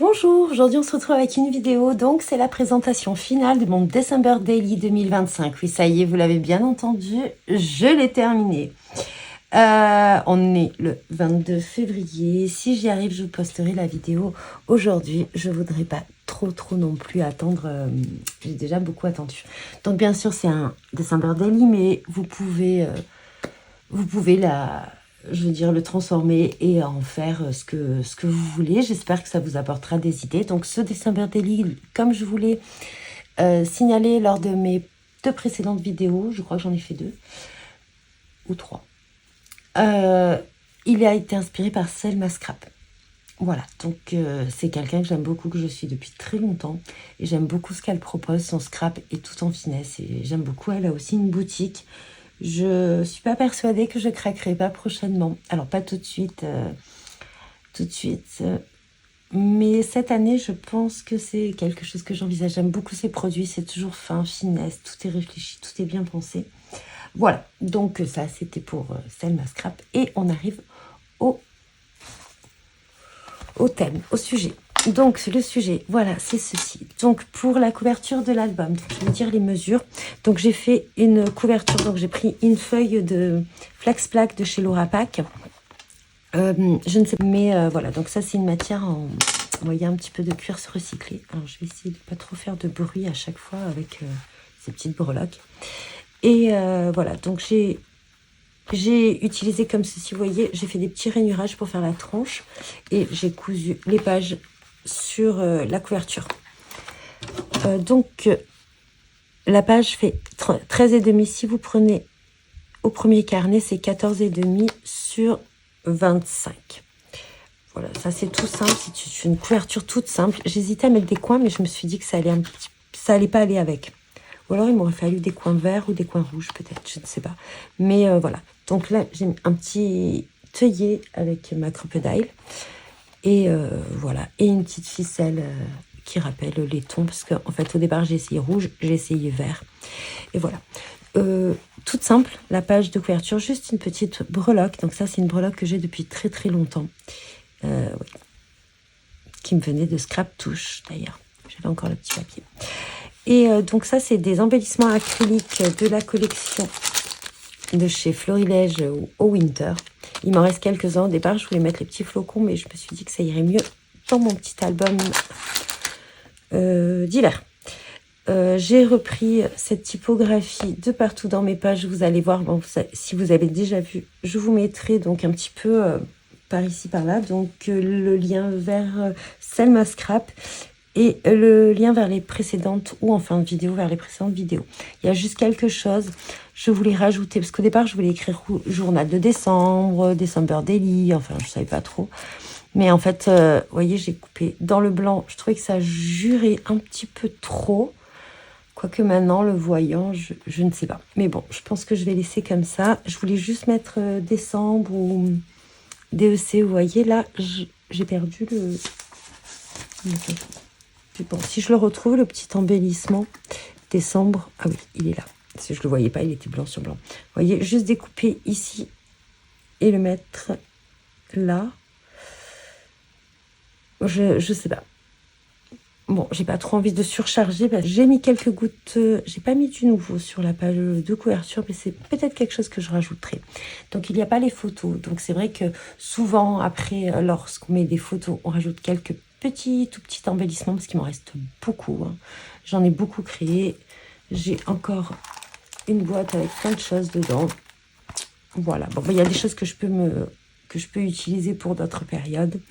Bonjour, aujourd'hui on se retrouve avec une vidéo, donc c'est la présentation finale de mon December Daily 2025. Oui, ça y est, vous l'avez bien entendu, je l'ai terminé. On est le 22 février, si j'y arrive je vous posterai la vidéo aujourd'hui. Je voudrais pas trop non plus attendre, j'ai déjà beaucoup attendu. Donc bien sûr c'est un December Daily, mais vous pouvez le transformer et en faire ce que vous voulez. J'espère que ça vous apportera des idées. Donc ce December Daily, comme je voulais signaler lors de mes 2 précédentes vidéos, je crois que j'en ai fait 2 ou 3, il a été inspiré par Selma Scrap. Voilà, donc c'est quelqu'un que j'aime beaucoup, que je suis depuis très longtemps, et j'aime beaucoup ce qu'elle propose. Son scrap est tout en finesse et j'aime beaucoup. Elle a aussi une boutique. Je suis pas persuadée que je craquerai pas prochainement. Alors pas tout de suite, mais cette année je pense que c'est quelque chose que j'envisage. J'aime beaucoup ses produits, c'est toujours fin, finesse, tout est réfléchi, tout est bien pensé. Voilà, donc ça c'était pour Selma Scrap, et on arrive au thème, au sujet. Donc le sujet, voilà, c'est ceci. Donc pour la couverture de l'album, je vais dire les mesures. Donc j'ai fait une couverture, donc j'ai pris une feuille de Flex Plaque de chez Laura Pack. Je ne sais pas, mais voilà, donc ça c'est une matière en... Vous voyez, un petit peu de cuir recyclé. Alors je vais essayer de pas trop faire de bruit à chaque fois avec ces petites breloques. Et voilà, donc j'ai utilisé comme ceci, vous voyez, j'ai fait des petits rainurages pour faire la tranche et j'ai cousu les pages sur la couverture. Donc la page fait 13,5. Si vous prenez au premier carnet, c'est 14,5 sur 25. Voilà, ça c'est tout simple, c'est une couverture toute simple. J'hésitais à mettre des coins, mais je me suis dit que ça allait pas aller avec. Ou alors il m'aurait fallu des coins verts ou des coins rouges peut-être, je ne sais pas. Mais voilà, donc là j'ai un petit œillet avec ma crocodile. Et voilà, et une petite ficelle qui rappelle les tons, parce qu'en fait au départ j'ai essayé rouge, j'ai essayé vert. Et voilà, toute simple, la page de couverture, juste une petite breloque. Donc ça c'est une breloque que j'ai depuis très longtemps. Oui. Qui me venait de Scrap Touche d'ailleurs. J'avais encore le petit papier. Et donc ça c'est des embellissements acryliques de la collection de chez Florilège au Winter. Il m'en reste quelques-uns. Au départ je voulais mettre les petits flocons, mais je me suis dit que ça irait mieux dans mon petit album d'hiver. J'ai repris cette typographie de partout dans mes pages. Vous allez voir, bon, si vous avez déjà vu, je vous mettrai donc un petit peu par ici par là, donc le lien vers Selma Scrap et le lien vers les précédentes, ou en fin de vidéo vers les précédentes vidéos. Il y a juste quelque chose, je voulais rajouter, parce qu'au départ je voulais écrire journal de décembre, December Daily, enfin je savais pas trop. Mais en fait, vous voyez, j'ai coupé dans le blanc. Je trouvais que ça jurait un petit peu trop. Quoique maintenant, le voyant, je ne sais pas. Mais bon, je pense que je vais laisser comme ça. Je voulais juste mettre décembre ou DEC. Vous voyez, là, j'ai perdu le... Bon, si je le retrouve, le petit embellissement décembre. Ah oui, il est là. Si je ne le voyais pas, il était blanc sur blanc. Vous voyez, juste découper ici et le mettre là. Je sais pas. Bon, j'ai pas trop envie de surcharger. J'ai mis quelques gouttes. J'ai pas mis du nouveau sur la page de couverture, mais c'est peut-être quelque chose que je rajouterai. Donc, il n'y a pas les photos. Donc, c'est vrai que souvent, après, lorsqu'on met des photos, on rajoute quelques tout petits embellissements, parce qu'il m'en reste beaucoup. Hein. J'en ai beaucoup créé. J'ai encore une boîte avec plein de choses dedans. Voilà. Bon, il y a des choses que je peux utiliser pour d'autres périodes.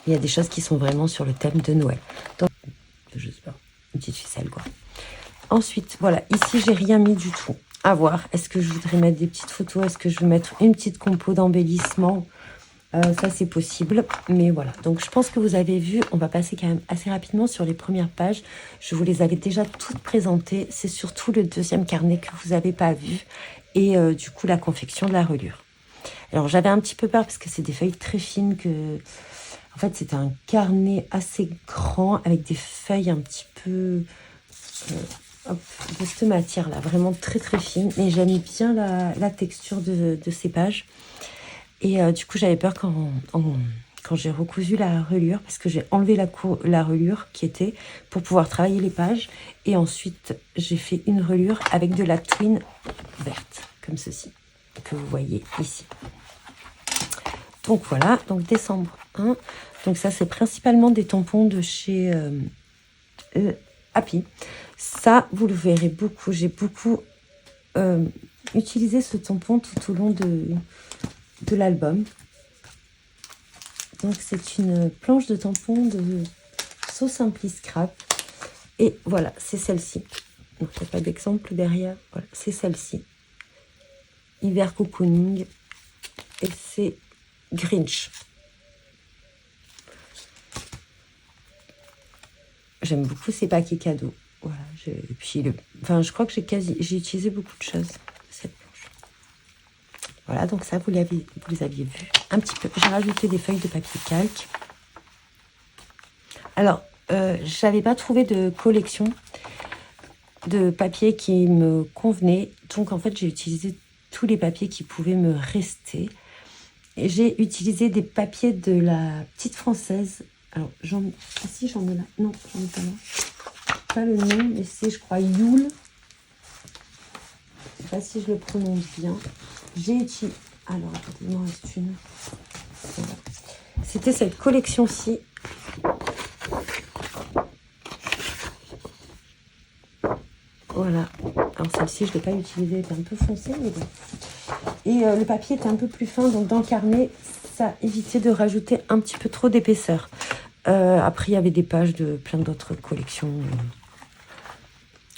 Il y a des choses qui sont vraiment sur le thème de Noël. Donc, je sais pas, une petite ficelle, quoi. Ensuite, voilà, ici, j'ai rien mis du tout. À voir, est-ce que je voudrais mettre des petites photos? Est-ce que je vais mettre une petite compo d'embellissement? Ça, c'est possible. Mais voilà, donc je pense que vous avez vu. On va passer quand même assez rapidement sur les premières pages. Je vous les avais déjà toutes présentées. C'est surtout le deuxième carnet que vous n'avez pas vu. Et du coup, la confection de la reliure. Alors, j'avais un petit peu peur parce que c'est des feuilles très fines que... En fait, c'est un carnet assez grand avec des feuilles un petit peu de cette matière-là, vraiment très fine. Mais j'aime bien la texture de ces pages. Et du coup, j'avais peur quand quand j'ai recousu la reliure, parce que j'ai enlevé la reliure qui était pour pouvoir travailler les pages. Et ensuite, j'ai fait une reliure avec de la twine verte, comme ceci, que vous voyez ici. Donc voilà, donc décembre 1. Donc ça, c'est principalement des tampons de chez Happy. Ça, vous le verrez beaucoup. J'ai beaucoup utilisé ce tampon tout au long de l'album. Donc c'est une planche de tampon de So Simply Scrap. Et voilà, c'est celle-ci. Donc il n'y a pas d'exemple derrière. Voilà, c'est celle-ci. Hiver Cocooning. Et c'est Grinch. J'aime beaucoup ces paquets cadeaux. Voilà, et puis je crois que j'ai utilisé beaucoup de choses cette planche. Voilà, donc ça vous les aviez vu un petit peu. J'ai rajouté des feuilles de papier calque. Alors, j'avais pas trouvé de collection de papier qui me convenait. Donc en fait, j'ai utilisé tous les papiers qui pouvaient me rester. Et j'ai utilisé des papiers de la petite française. Alors, j'en ai là. Non, j'en ai pas là. Pas le nom, mais c'est, je crois, Yule. Je sais pas si je le prononce bien. J'ai utilisé... Alors, attendez, il m'en reste une. Voilà. C'était cette collection-ci. Voilà. Alors, celle-ci, je ne l'ai pas utilisée. Elle était un peu foncée, mais bon. Et le papier était un peu plus fin, donc dans le carnet, ça évitait de rajouter un petit peu trop d'épaisseur. Après, il y avait des pages de plein d'autres collections.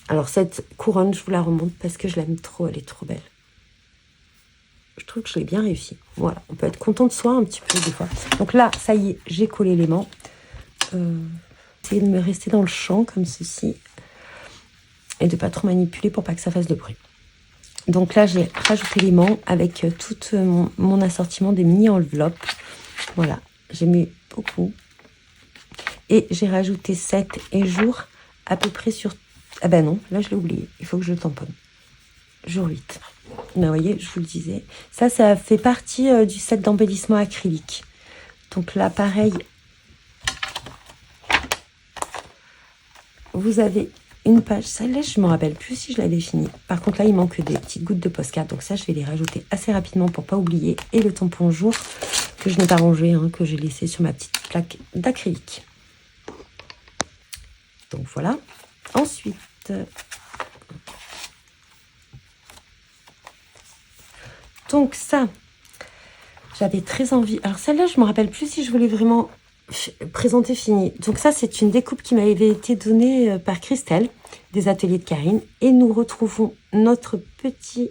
Alors, cette couronne, je vous la remonte parce que je l'aime trop. Elle est trop belle. Je trouve que je l'ai bien réussi. Voilà, on peut être content de soi un petit peu des fois. Donc là, ça y est, j'ai collé l'aimant. Essayez de me rester dans le champ comme ceci. Et de ne pas trop manipuler pour pas que ça fasse de bruit. Donc là, j'ai rajouté l'aimant avec tout mon assortiment des mini-enveloppes. Voilà, j'ai mis beaucoup. Et j'ai rajouté 7 et jour à peu près sur... Ah ben non, là je l'ai oublié. Il faut que je le tamponne. Jour 8. Mais vous voyez, je vous le disais. Ça fait partie du set d'embellissement acrylique. Donc là, pareil. Vous avez une page. Celle-là, je ne me rappelle plus si je l'avais finie. Par contre, là, il manque des petites gouttes de Posca. Donc ça, je vais les rajouter assez rapidement pour ne pas oublier. Et le tampon jour que je n'ai pas rangé, que j'ai laissé sur ma petite plaque d'acrylique. Donc voilà. Ensuite, donc ça, j'avais très envie. Alors celle-là, je ne me rappelle plus si je voulais vraiment présenter fini. Donc ça, c'est une découpe qui m'avait été donnée par Christelle, des ateliers de Karine. Et nous retrouvons notre petit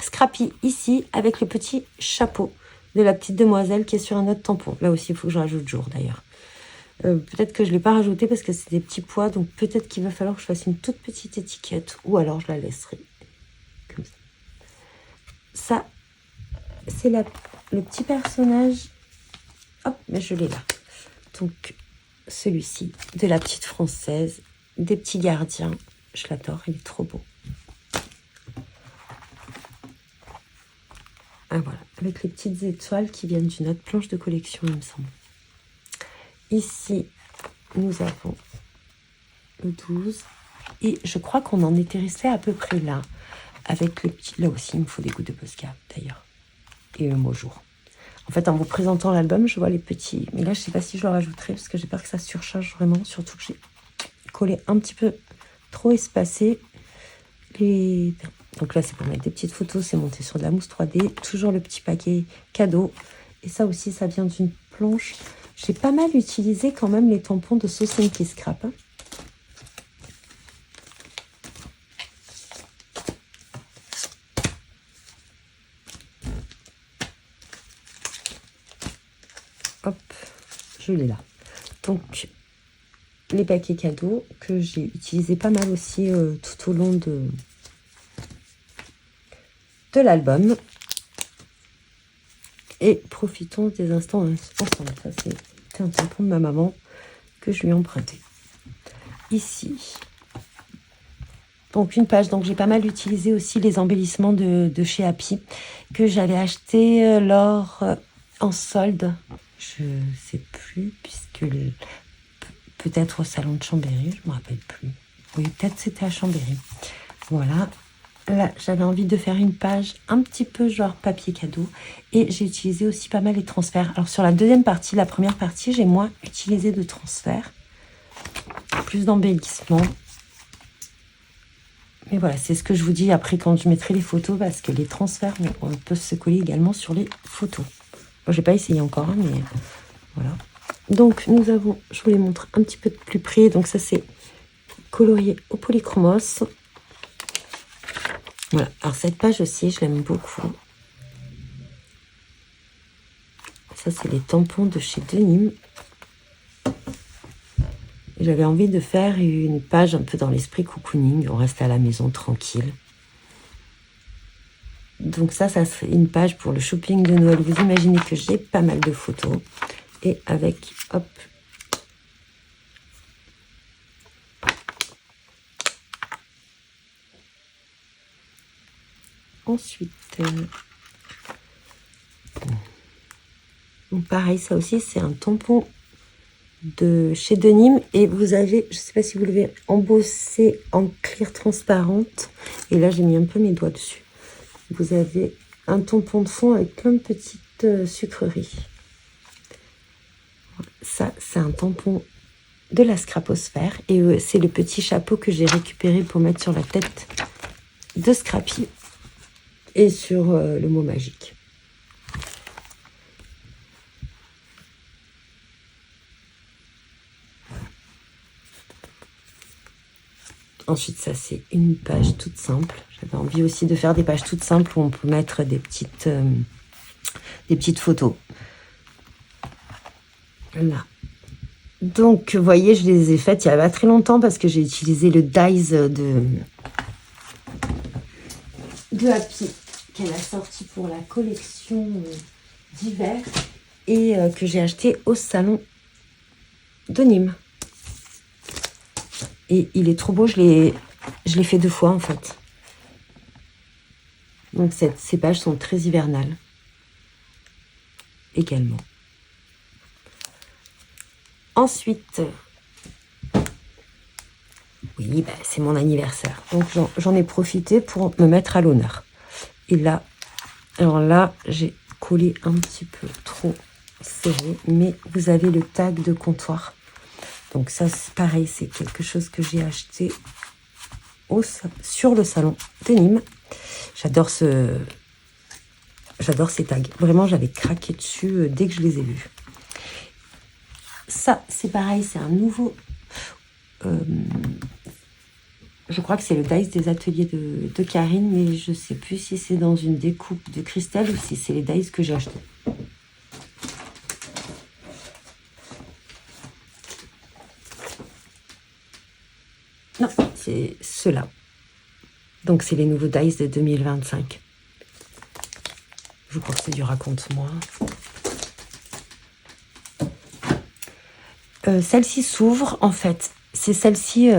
Scrappy ici, avec le petit chapeau de la petite demoiselle qui est sur un autre tampon. Là aussi, il faut que je rajoute jour d'ailleurs. Peut-être que je ne l'ai pas rajouté parce que c'est des petits pois. Donc peut-être qu'il va falloir que je fasse une toute petite étiquette. Ou alors je la laisserai comme ça. Ça, c'est le petit personnage. Hop, mais je l'ai là. Donc celui-ci, de la petite française, des petits gardiens. Je l'adore, il est trop beau. Ah voilà, avec les petites étoiles qui viennent d'une autre planche de collection, il me semble. Ici, nous avons le 12. Et je crois qu'on en était resté à peu près là. Avec le petit... Là aussi, il me faut des gouttes de Posca, d'ailleurs. Et le mot jour. En fait, en vous présentant l'album, je vois les petits... Mais là, je ne sais pas si je le rajouterai, parce que j'ai peur que ça surcharge vraiment. Surtout que j'ai collé un petit peu trop espacé. Donc là, c'est pour mettre des petites photos. C'est monté sur de la mousse 3D. Toujours le petit paquet cadeau. Et ça aussi, ça vient d'une planche... J'ai pas mal utilisé quand même les tampons de So Simply Scrap. Hop, je l'ai là. Donc, les paquets cadeaux que j'ai utilisé pas mal aussi tout au long de l'album. Et profitons des instants ensemble. Ça, c'est un tampon de ma maman que je lui ai emprunté. Ici. Donc, une page. Donc, j'ai pas mal utilisé aussi les embellissements de chez Happy que j'avais acheté lors en solde Je sais plus, puisque peut-être au salon de Chambéry, je me rappelle plus. Oui, peut-être c'était à Chambéry. Voilà. Là, j'avais envie de faire une page un petit peu genre papier cadeau. Et j'ai utilisé aussi pas mal les transferts. Alors sur la deuxième partie, la première partie, j'ai moins utilisé de transferts. Plus d'embellissement. Mais voilà, c'est ce que je vous dis après quand je mettrai les photos, parce que les transferts peuvent se coller également sur les photos. Bon, j'ai pas essayé encore, mais voilà. Donc nous avons, je vous les montre un petit peu de plus près. Donc ça c'est colorié au polychromos. Voilà, alors cette page aussi, je l'aime beaucoup. Ça c'est les tampons de chez Denim. J'avais envie de faire une page un peu dans l'esprit cocooning. On reste à la maison tranquille. Donc ça serait une page pour le shopping de Noël. Vous imaginez que j'ai pas mal de photos. Et avec, hop. Ensuite, donc pareil, ça aussi c'est un tampon de chez Denim, et vous avez, je sais pas si vous l'avez embossé en clear transparente, et là j'ai mis un peu mes doigts dessus. Vous avez un tampon de fond avec plein de petites sucreries. Ça c'est un tampon de la Scraposphère, et c'est le petit chapeau que j'ai récupéré pour mettre sur la tête de Scrappy et sur le mot magique. Ensuite, ça, c'est une page toute simple. J'avais envie aussi de faire des pages toutes simples où on peut mettre des petites photos. Là. Donc, vous voyez, je les ai faites il n'y a pas très longtemps parce que j'ai utilisé le dies de Happy qu'elle a sorti pour la collection d'hiver et que j'ai acheté au salon de Nîmes. Et il est trop beau, je l'ai fait 2 fois en fait. Donc ces pages sont très hivernales. Également. Ensuite, oui, bah, c'est mon anniversaire. Donc j'en ai profité pour me mettre à l'honneur. Et là, alors là, j'ai collé un petit peu trop serré. Mais vous avez le tag de comptoir. Donc ça, c'est pareil, c'est quelque chose que j'ai acheté sur le salon de Nîmes. J'adore ces tags. Vraiment, j'avais craqué dessus dès que je les ai vus. Ça, c'est pareil, c'est un nouveau... je crois que c'est le dies des ateliers de Karine, mais je ne sais plus si c'est dans une découpe de cristal ou si c'est les dies que j'ai achetés. Non, c'est ceux-là. Donc, c'est les nouveaux dies de 2025. Je crois que c'est du raconte-moi. Celle-ci s'ouvre, en fait. C'est celle-ci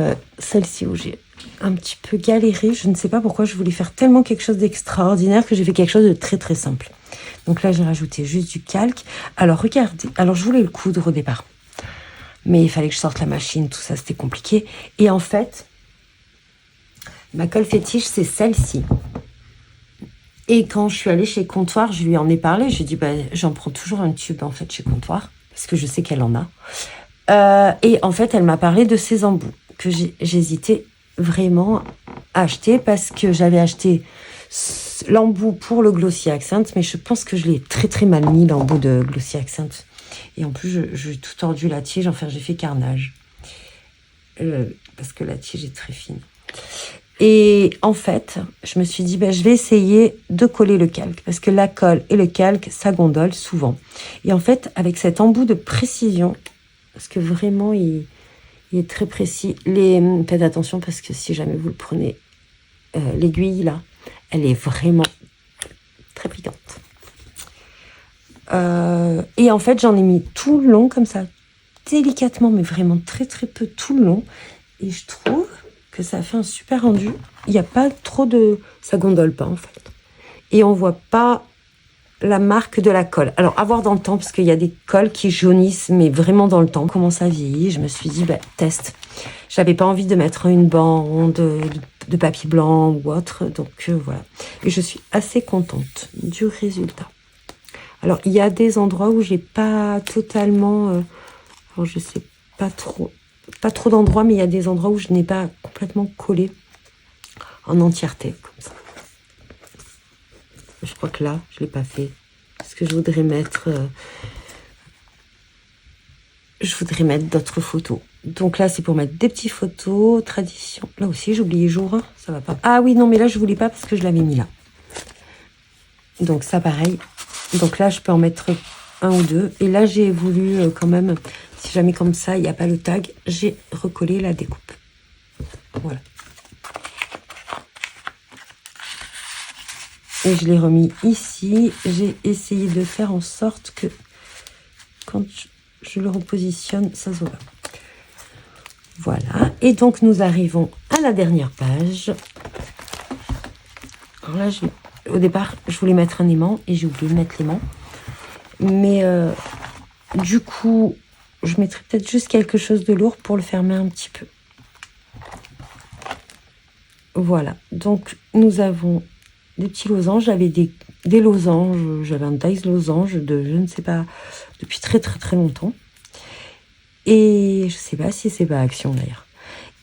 où j'ai un petit peu galéré. Je ne sais pas pourquoi je voulais faire tellement quelque chose d'extraordinaire que j'ai fait quelque chose de très très simple. Donc là, j'ai rajouté juste du calque. Alors, regardez. Alors, je voulais le coudre au départ. Mais il fallait que je sorte la machine, tout ça, c'était compliqué. Et en fait, ma colle fétiche, c'est celle-ci. Et quand je suis allée chez Comptoir, je lui en ai parlé. Je lui ai dit, bah, j'en prends toujours un tube, en fait, chez Comptoir. Parce que je sais qu'elle en a. Et en fait, elle m'a parlé de ces embouts que j'hésitais vraiment à acheter parce que j'avais acheté l'embout pour le Glossy Accent, mais je pense que je l'ai très très mal mis, l'embout de Glossy Accent. Et en plus, j'ai tout tordu la tige, enfin j'ai fait carnage. Parce que la tige est très fine. Et en fait, je me suis dit, bah, je vais essayer de coller le calque. Parce que la colle et le calque, ça gondole souvent. Et en fait, avec cet embout de précision, parce que vraiment, il est très précis. Faites attention parce que si jamais vous le prenez, l'aiguille, là, elle est vraiment très piquante. Et en fait, j'en ai mis tout le long, comme ça, délicatement, mais vraiment très très peu tout le long. Et je trouve que ça fait un super rendu. Il n'y a pas trop de... Ça gondole pas, en fait. Et on voit pas la marque de la colle. Alors, à voir dans le temps, parce qu'il y a des colles qui jaunissent, mais vraiment dans le temps. Comment ça vieillit, je me suis dit, bah, teste. J'avais pas envie de mettre une bande de papier blanc ou autre, donc voilà. Et je suis assez contente du résultat. Alors, il y a des endroits où j'ai pas totalement... alors, je sais pas trop d'endroits, mais il y a des endroits où je n'ai pas complètement collé en entièreté, comme ça. Je crois que là, je ne l'ai pas fait. Parce que je voudrais mettre d'autres photos. Donc là, c'est pour mettre des petites photos. Tradition. Là aussi, j'ai oublié jour. Hein, ça va pas. Ah oui, non, mais là, je voulais pas parce que je l'avais mis là. Donc ça, pareil. Donc là, je peux en mettre un ou deux. Et là, j'ai voulu quand même, si jamais comme ça, il n'y a pas le tag, j'ai recollé la découpe. Voilà. Et je l'ai remis ici. J'ai essayé de faire en sorte que quand je le repositionne, ça se voit. Voilà. Et donc, nous arrivons à la dernière page. Alors là, au départ, je voulais mettre un aimant et j'ai oublié de mettre l'aimant. Mais du coup, je mettrai peut-être juste quelque chose de lourd pour le fermer un petit peu. Voilà. Donc, nous avons des petits losanges. J'avais des losanges. J'avais un dies losange de je ne sais pas, depuis très longtemps. Et je ne sais pas si c'est pas Action d'ailleurs.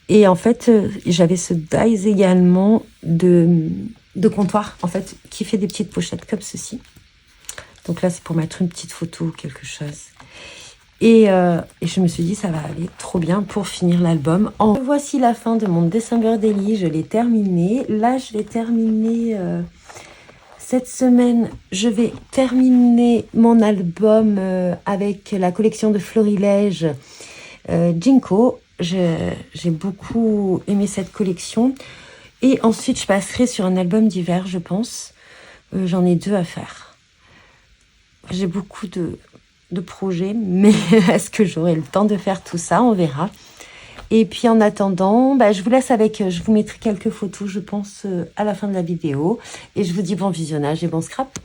Et en fait, j'avais ce dies également de comptoir, en fait, qui fait des petites pochettes comme ceci. Donc là, c'est pour mettre une petite photo ou quelque chose. Et je me suis dit, ça va aller trop bien pour finir l'album. Voici la fin de mon December Daily. Je l'ai terminé. Là, je vais terminer... cette semaine, je vais terminer mon album avec la collection de Florilège Jinko. J'ai beaucoup aimé cette collection. Et ensuite, je passerai sur un album d'hiver, je pense. J'en ai 2 à faire. J'ai beaucoup de projets, mais est-ce que j'aurai le temps de faire tout ça? On verra. Et puis en attendant, bah, je vous laisse avec, je vous mettrai quelques photos, je pense, à la fin de la vidéo. Et je vous dis bon visionnage et bon scrap.